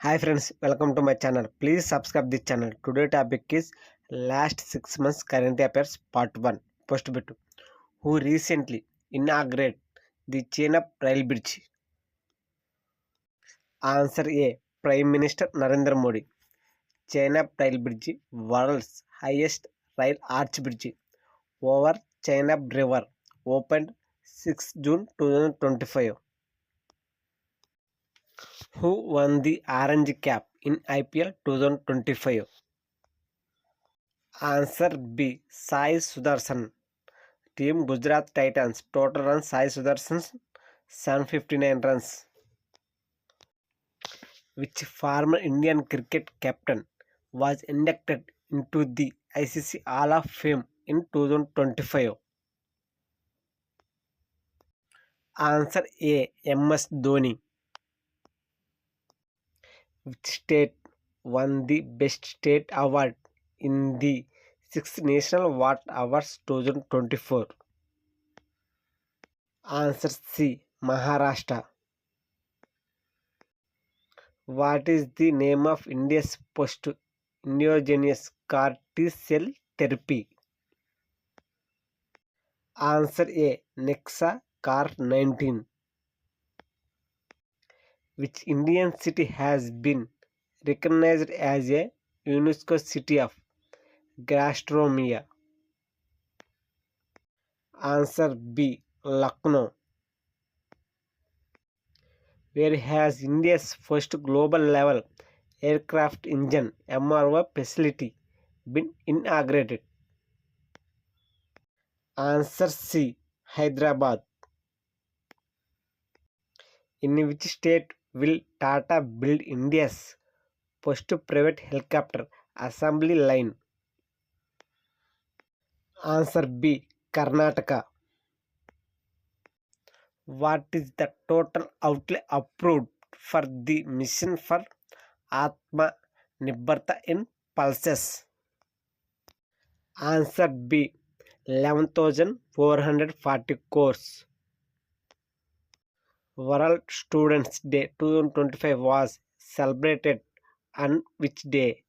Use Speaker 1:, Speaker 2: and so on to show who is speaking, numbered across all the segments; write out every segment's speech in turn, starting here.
Speaker 1: Hi friends, welcome to my channel. Please subscribe this channel. Today topic is last 6 months current affairs part 1. Post bit. Who recently inaugurated the Chenab rail bridge? Answer A. Prime Minister Narendra Modi. Chenab rail bridge, world's highest rail arch bridge over Chenab River, opened 6 June 2025. Who won the orange cap in IPL 2025? Answer B. Sai Sudarshan. Team Gujarat Titans. Total runs Sai Sudarshan 759 runs. Which former Indian cricket captain was inducted into the ICC Hall of Fame in 2025? Answer A. MS Dhoni. Which state won the Best State Award in the 6th National Watt Awards 2024? Answer C. Maharashtra. What is the name of India's post endogenous CAR T-cell therapy? Answer A. Nexa CAR-19. Which Indian city has been recognized as a UNESCO City of Gastronomia? Answer B. Lucknow. Where has India's first global level aircraft engine MRO facility been inaugurated? Answer C. Hyderabad. In which state will Tata build India's first private helicopter assembly line? Answer B. Karnataka. What is the total outlay approved for the mission for Atma Nirbharta in pulses? Answer B. 11,440 crores. World Students Day 2025 was celebrated on which day?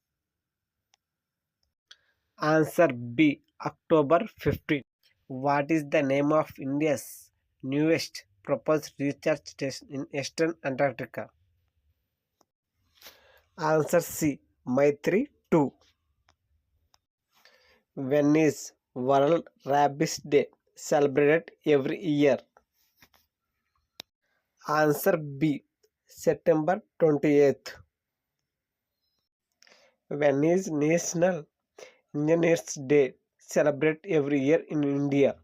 Speaker 1: Answer B. October 15. What is the name of India's newest proposed research station in Eastern Antarctica? Answer C. Maitri 2. When is World Rabies Day celebrated every year? Answer B. September 28th. When is National Engineers Day celebrated every year in India?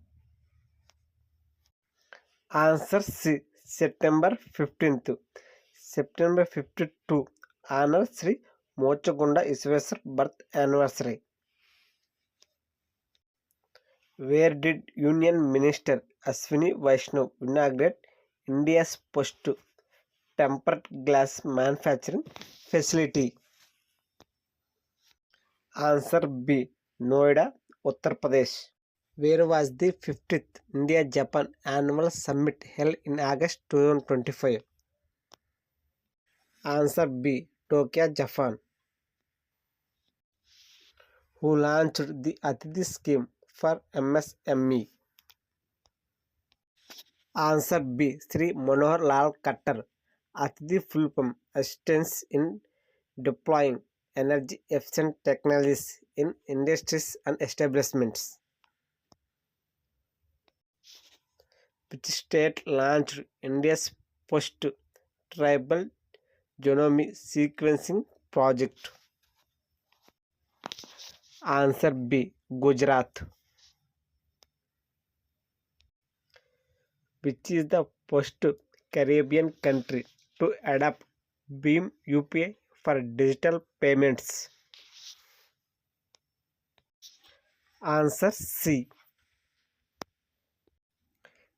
Speaker 1: Answer C. September 15th. September 52 honors Sri Mochagunda Isvesar birth anniversary. Where did Union Minister Ashwini Vaishnaw inaugurate India's first tempered glass manufacturing facility? Answer B. Noida, Uttar Pradesh. Where was the 50th India-Japan Annual Summit held in August 2025? Answer B. Tokyo, Japan. Who launched the Atithi scheme for MSME? Answer B. Sri Manohar Lal Khattar. Atithi full form assistance in deploying energy efficient technologies in industries and establishments. Which state launched India's first tribal genome sequencing project? Answer B. Gujarat. Which is the first Caribbean country to adopt Beam UPI for digital payments? Answer C.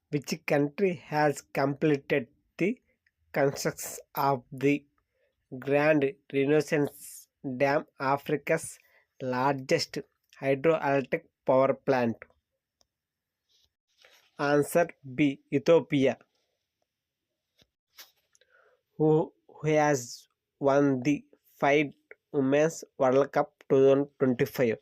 Speaker 1: Which country has completed the construction of the Grand Renaissance Dam, Africa's largest hydroelectric power plant? Answer B. Ethiopia. Who has won the FIDE Women's World Cup 2025?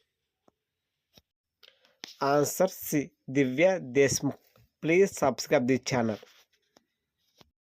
Speaker 1: Answer C. Divya Deshmukh. Please subscribe the channel.